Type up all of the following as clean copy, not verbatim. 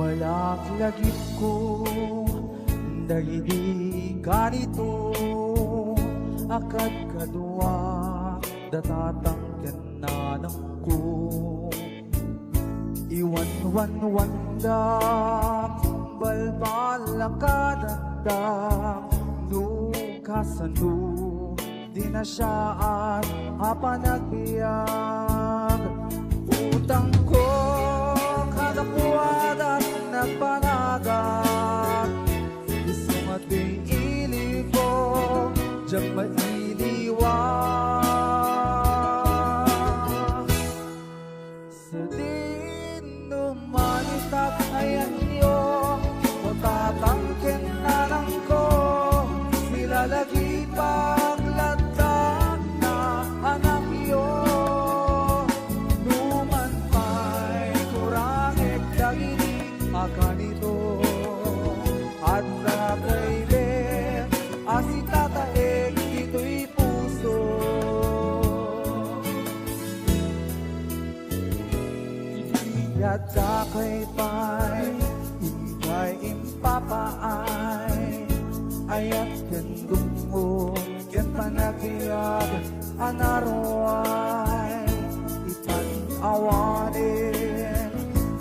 Malaklagip ko dahili ganito akad kadwa datatang kananan ko iwan-wan-wanda balbalakadandak nukasano di na siya at apanagbiyak utang ko kadapuan at nagpanagak isang ating ili ko diyang mailiwa sa dinumanitag ayan niyo o tatangkin na lang ko sila lagi paglatag na anak iyo numan pa'y kurangit dagini akanito at nakailit asitataeg dito'y puso yata kay pa'y ikay impapaay ayat kandung mo yan panagiyag anaroay ipanawanin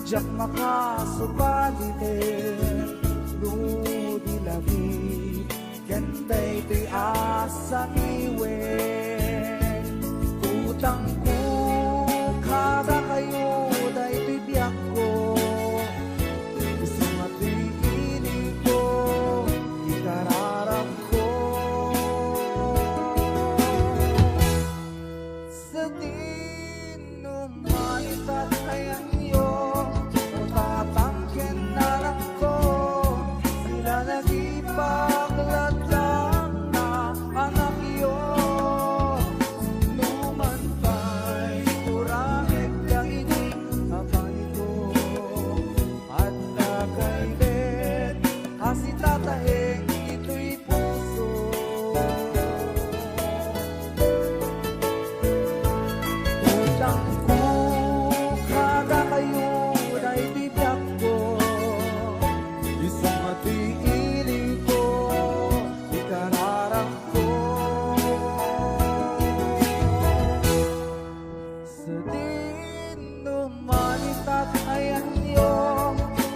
diyak makasubalitin ludi lagi kantay to'y asang iwen utang ko kada kayo dahi to'y biyak ko isang ato'y inig ko ikararap ko sa dinumanitag ayan niyo o tatangkin na lang ko sila nagipaglatang na anak iyo numan pa'y kurangit kainin kapanito at nakailit asitataeng ito'y puso utang ko kada kayo na'y bibyak ko isang ating ilig ko ikararap ko sa dinumanitag ayan niyo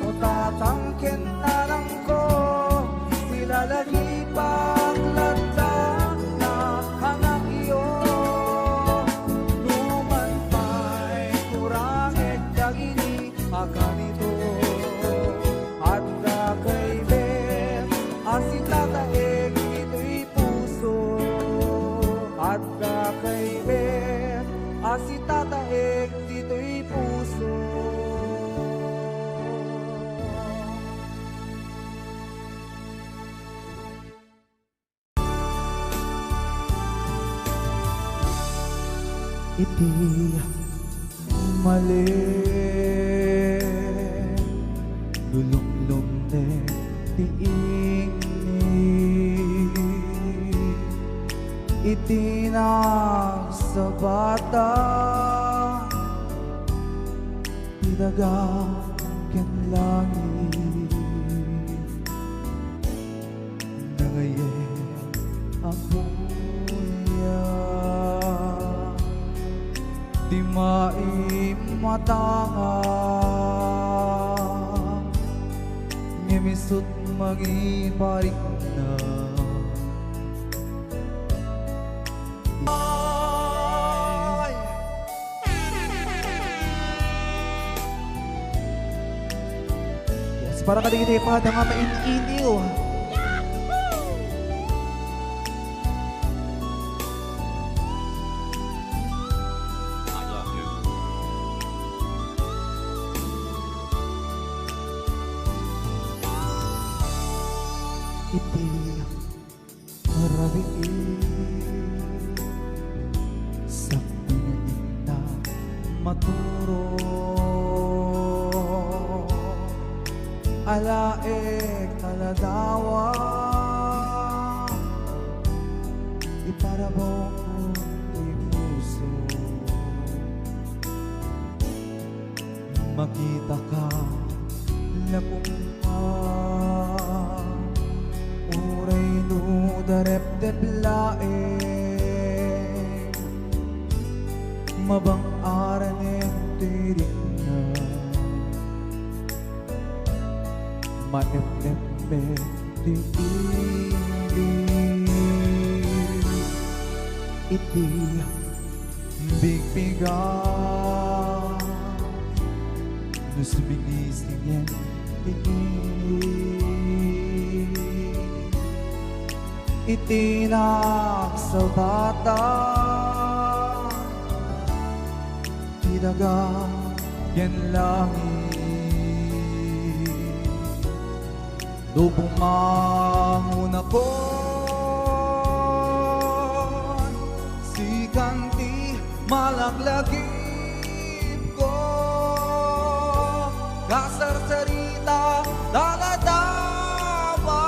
o tatangkin na lang ko sila lagi paglatag na anak iyo numan pa'y kurangit dagini akanito at nakailit asitataeg ito'y puso at nakailit asitataeg dito'y puso iti mali lulumlum ne tiing itinang sa bata tidagang ken langit nangayen ako di maimatanga ngemisut magiparik na yes, para kadigiti pa nga main-iniw iti marabiin sa pinagina maturo alaek taladawa iparabong ko'y puso makita ka Lapumpa uray no darep-dep laeng mabang aranen tiring na manem-nem tiili iti bigbigan nusbigisingen itinak sa bata tidaga yan langit lubong manguna ko si kanti malaglagip ko kasarsarita daladawa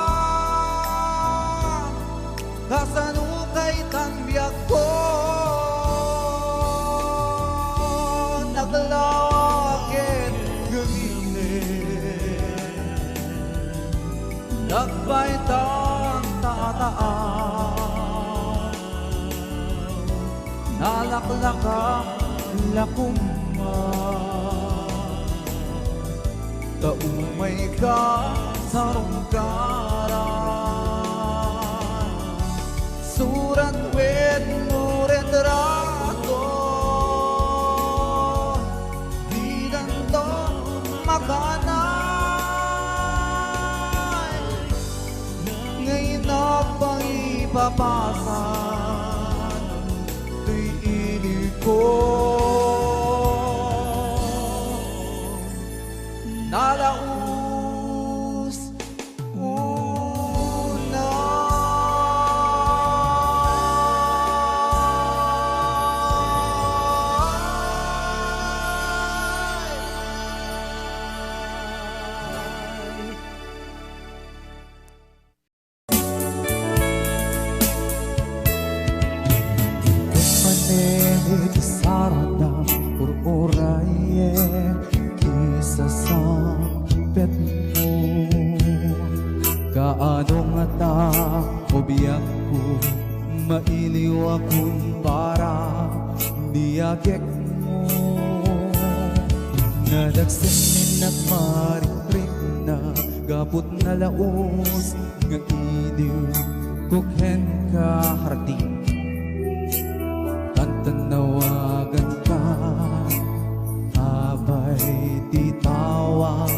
kasanukay tanbiyak ko naglakit gamitin nagbay tang tataan nalaklaka lakuma taumay ka sa rungkaran surat wet mo retrato di ganto makanay ngayon na pang ipapasan tuy ilig ko nalaus una manehit sarada uray isa sa pet mo kaano nga ta obiyak ko mailiw akong para niyagek mo nadagsanin at marikrik na gapot na laos nga iliw kukhen ka harding tantanawagan ka abay di tawa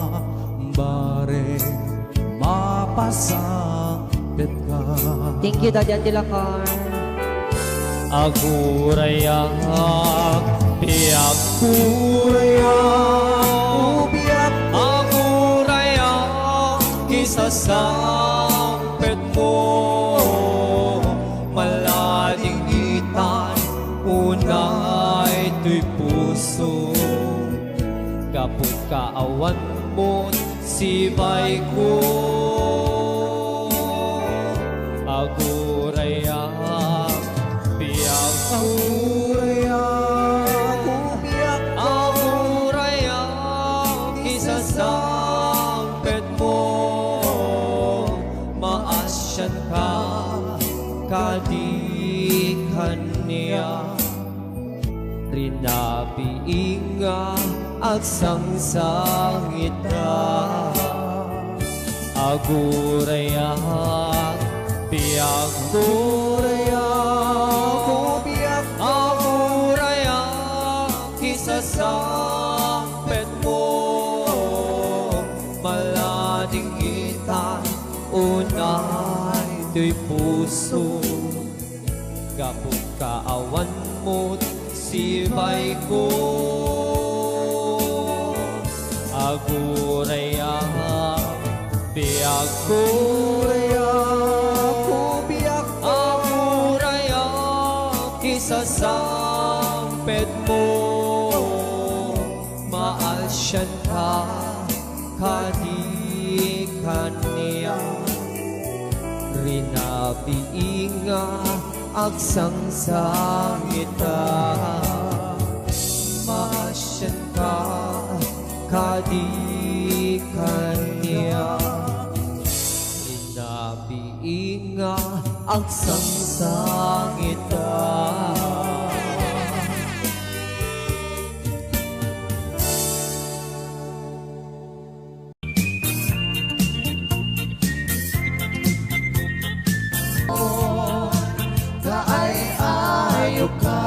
bare mapasakit ka. Thank you, Daddy Antilacar. Agurayak, biyak Ubiyak agurayak, kisasampet mo malading itan, unay tuy puso kaput kaawan mo sibay ko agurayak biyak ubiyak agurayak kisasampet mo maasyan ka kadikan niya rinabiinga agsangsangit ka agurayak biyak ubiyak agurayak kisasampet mo malading itan unay tuy puso kapag kaawan mo't sibay ko agurayak biyak ubiyak agurayak kisasampet mo maasyan ka kadikan niya rinabiinga agsangsangit ka maasyan ka kadikan kanya inabiinga ang sangsangita. Kaay-ayo ka.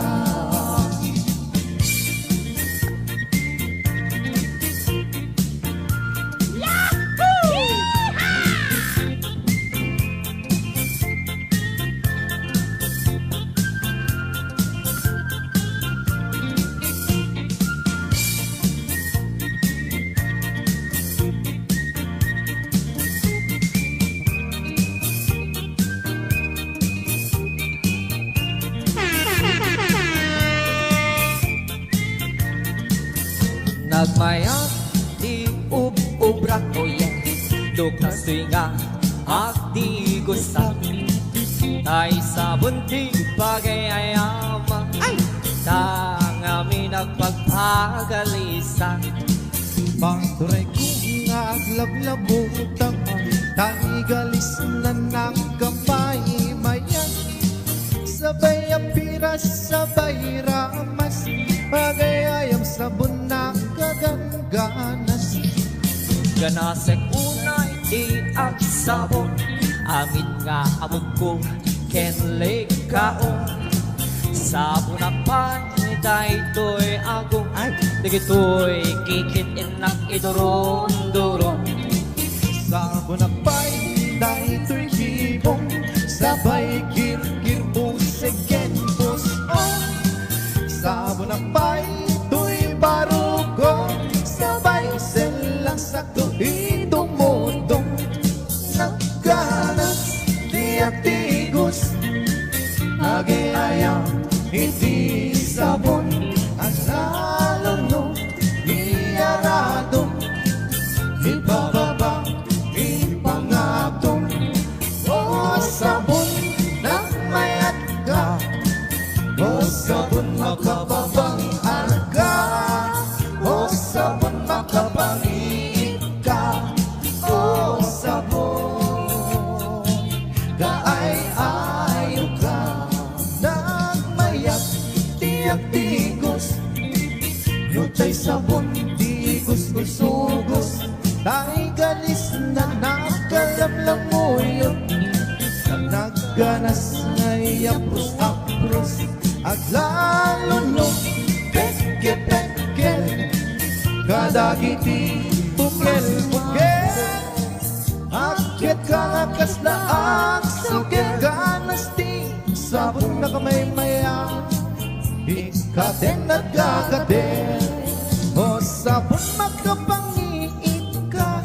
Nagmayat di ubra ko yan Duk na swinga at di gusta Tay sa bunting pag-ayama Tang amin nagpagpagalisan Pagturay kong aglablabutang Tanigalis na ng kamay mayan Sabay apiras, sabay ramas Pagayayam sabon na kagangganas Ganasek unay di ang sabon Amin nga amog ko kenlig kaon Sabon na pa'y dahito'y agong Digito'y kikit inang iduron-duron Sabon na pa'y dahito'y bibong Sabay kir-kir-busig ken-bus-on Sabon na pa'y tuy barugo Sabay silang sakto itumudong Nagkanas di atigos Nagayayang hindi sabon Ang lalo no iyarado Ibababa ipangatong O sabon ng mayat ka O sabon makababang arga O sabon makabangiit ka O sabon kaay-ayo ka Nagmayat tiyak tigos Nutay sabon tigos-usugos Tay galis na nakalamlamuyot Nagganas na iapros-apros Aglalo no peke-peke Kadagiti pukel-pukel Akit kalakas na ang sugil Ganas di sabon na kamay-maya Ikaten nagkakaten O sabon makapangiit ka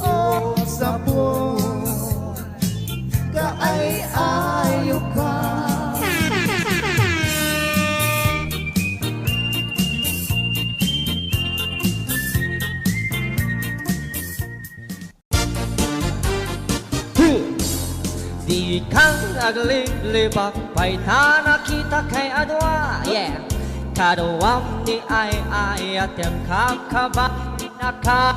O sabon kaay-ayo ka Di kang naglilibak pa'y ta nakita kay adwa Yeah Kaduwam ni ay at yung kakaba Naka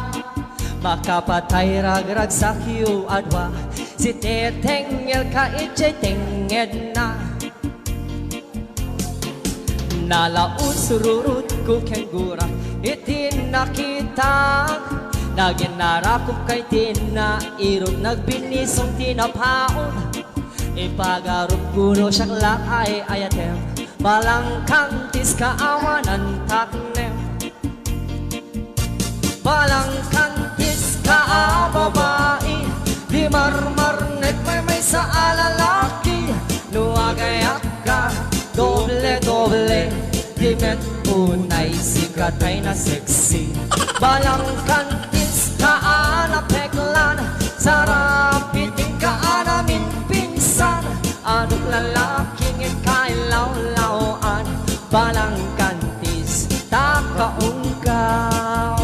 Makapatay ragrag sa kiyo adwa Si tetengel ka itchay tenged na Nalaun sururut ko kenggura Itin nakita Naginarakup kay tina Irong nagbinisong tinapaon Ipagarup kuno siyang lakay ayatem Balang tis kaawanan taknem Balang tis kaababai Di marmarnek may sa alalaki Nuagayak ka doble Di met unay sikatay na sexy Balang tis kaanapeklan Sarap iting kaanamin pinsan Anong lalaking ikailaw-lawan Balang kantis takaungkaw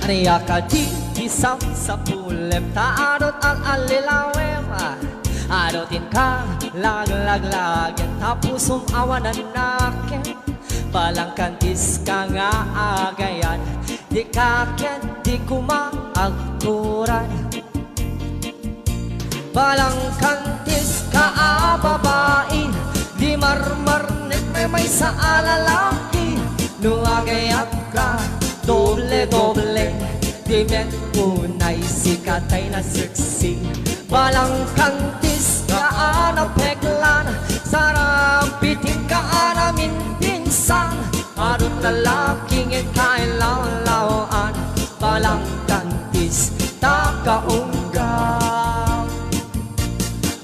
Aniya ka di isang sa pulip ta adot ang alilawem adotin ka laglaglagyan tapos umawanan nakin palangkantis ka nga agayan di kaken di kumaagturan palangkantis ka babae di marmarnet may sa alalaki nuagayat ka doble-doble di met unay sikatay na sexy palangkantis ka na peklan sarang piting ka namin pinsan adot lalaking ikailaw-lawan palangkantis takaunggaw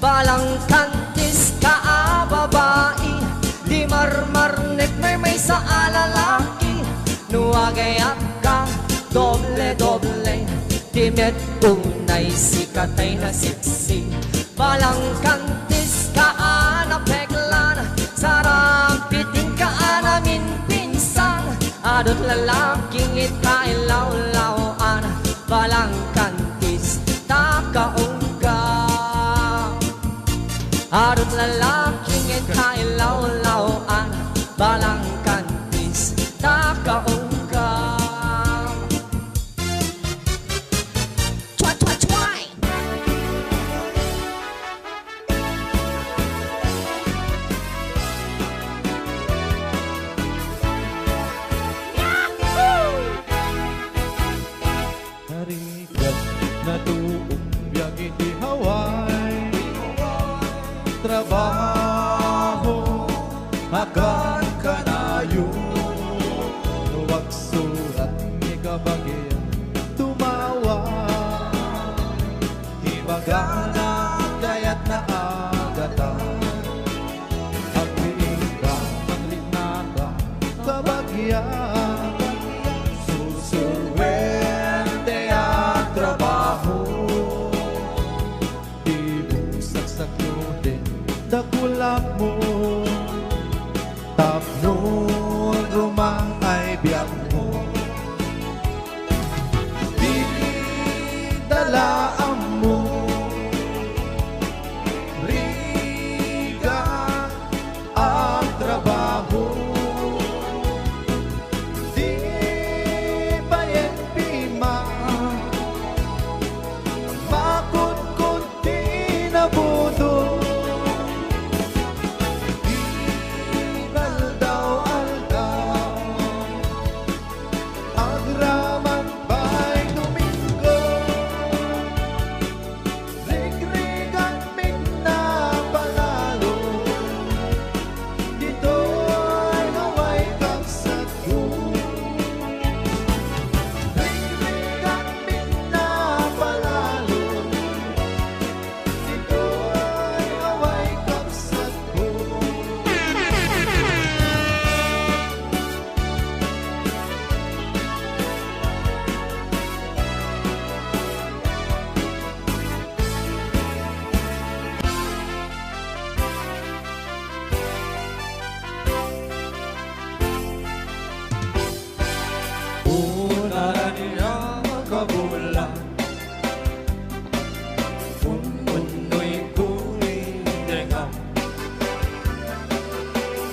palangkantis ka babae di marmarnek may sa alalaki nuagayat ka doble-doble di met unay sikatay na siksi palangkantis ka na peklan sarang piting ka namin pinsan adot lalaking ikailaw-lawan palangkantis takaunggaw adot lalaking ikailaw-lawan palangkantis takaunggaw trabaho akan kanayo huwag surat ni kabagyan tumawa ibagana kaya't naagatan agpiing ka maglinaka kabagyan susurwente ang trabaho di mo saksaklutin dakulap mo tapnon rumang ay biyak mo di dalaan mo riga ang trabaho di bayan pima makut-kunti na budo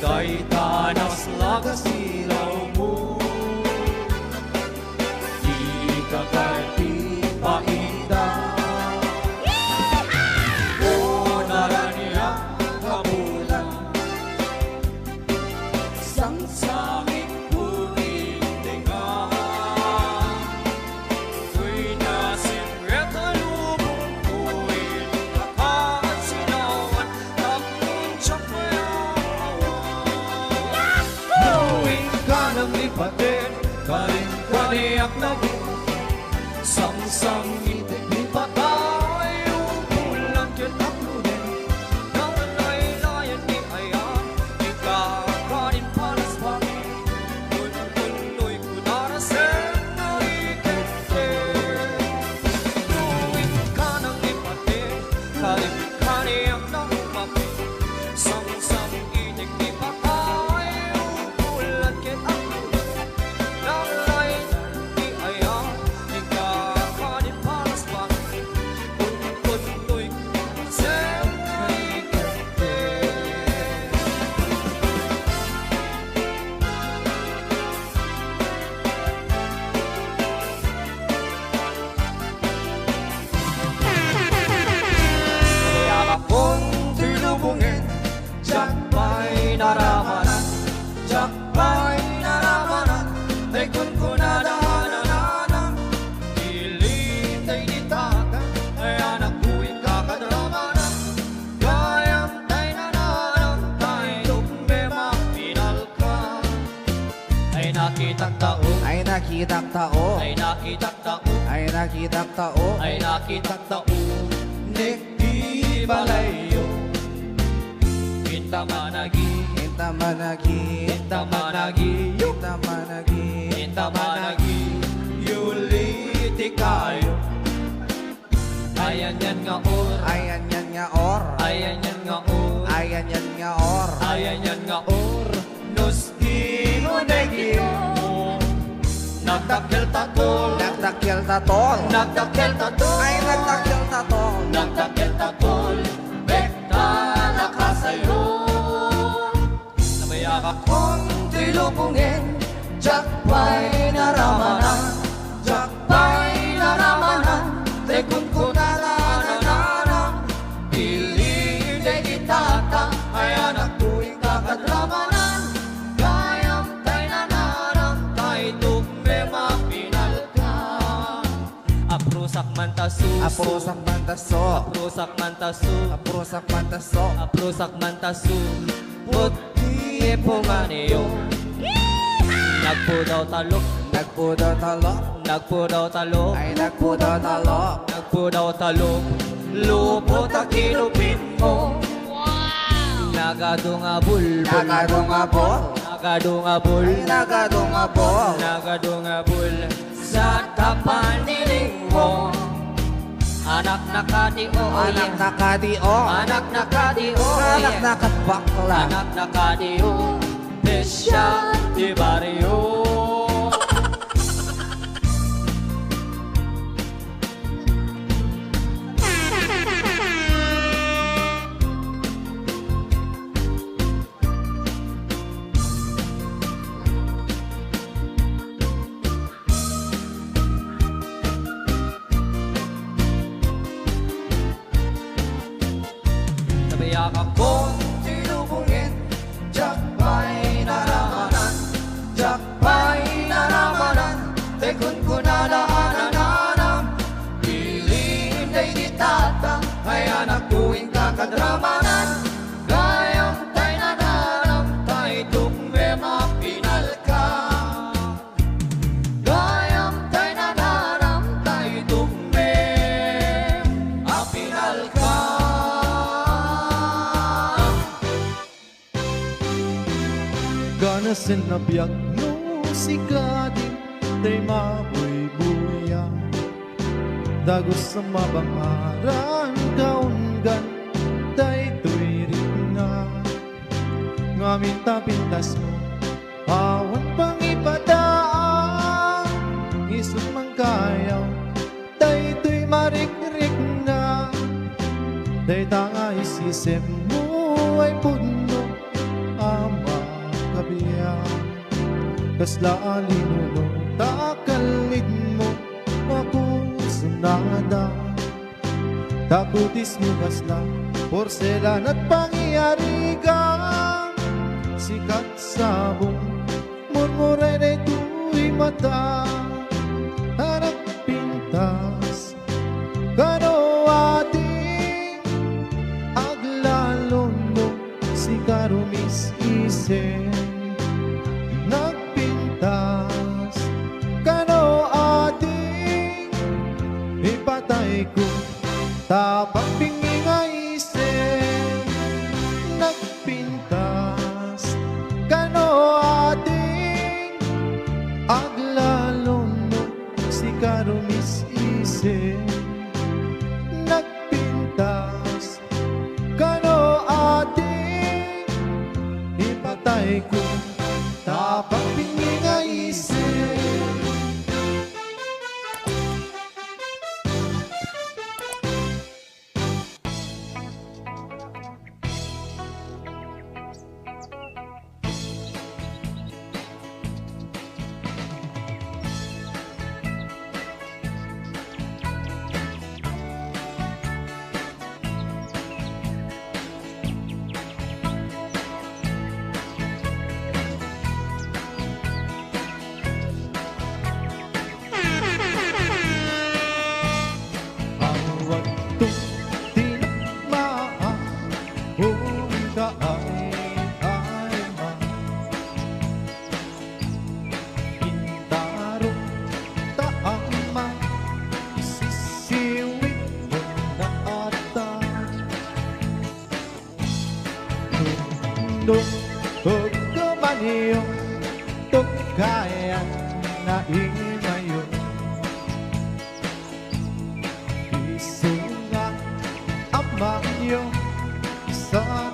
Kay tanas lagas ilaw mo di ka kahit paita o naraniya kabulan sang sakit kuring tinga ko'y nasin retalubong ko'y kakaan sinawan tapon siya lipatin karing kaniyak naging samsang itik ni patay upulang kitak lunin nang laylayan ni ayan ikakanin palas pangin kun-kunoy kunarasin na ikete tuwing ka nang lipatin karing kaniyak naging mapin samsang itik ni patay upulang kitak nakitang tao, ay nakitang tao, ay nakitang tao, ay nakitang tao, ay nakitang tao, di balayo. Kita managi, kita managi, kita managi, kita managi, kita managi, yuliti kayo. Ayan yan nga or, ayan yan nga or, ayan yan nga or, ayan yan nga or, ayan yan nga or, nos inunay mo. Nagtakil tatol, nagtakil tatol, nagtakil tatol, ay nagtakil tatol, nagtakil tatol, bekta na ka sa'yo. Namaya ka kong tilubungin, jakpay naramanan, jakpay naramanan, tekun ko nalanananan, piling de itata, ay anak tuwing kakadramanan, kayang tay nanarang, tay tume mapinalka. Aprusak mantasu, aprusak mantaso, aprusak mantasu, aprusak mantaso, aprusak mantasu, puti punganiyo. Nagpudaw talok, nagpudaw talok, nagpudaw talok, ay nagpudaw talok, nagpudaw talok, lupot ang kilupin mo. Nagadungabul, nagadungabol, nagadungabul, ay nagadungabol, nagadungabul, sa kapaniling mo. Anak nakadio, anak nakadio, anak nakadio, anak nakabakla, anak nakadio, besya di barrio. Nabiyak akong tinubungin, jakpay naramanan, jakpay naramanan, tekun ko nalaananan, piling day ditata, ay anak tuwing kakadramanan, gayang tay nananam, tay tume mapinalka. Gayang tay nananam, tay tume mapinalka. Gana sinabiyak no si gading tay mabuy-buya dagos sa mabangaran kaungan tay tuwirin na ngamin tapintas mo awan pang ipadaan isut mang kayaw tay tuy marik-rik na tay tanga isisip mo ay puno ama kabiyang kasla alinuno takalid mo ako sunada takutis mo kasla porselan at pangyarigang sikat sabong murmuray na ito'y mata harap pintas kano ating aglalon mo si karumis isen nagpintas kano ating ipatay ko tapang pinginga isen nagpintas kano ating aglalon mo si karumis isen nagpintas kano ating ipatay ko tapang pinginga isen. Nung pagkamaniyo Tukayan na ingayo Isunga Amanyo Sa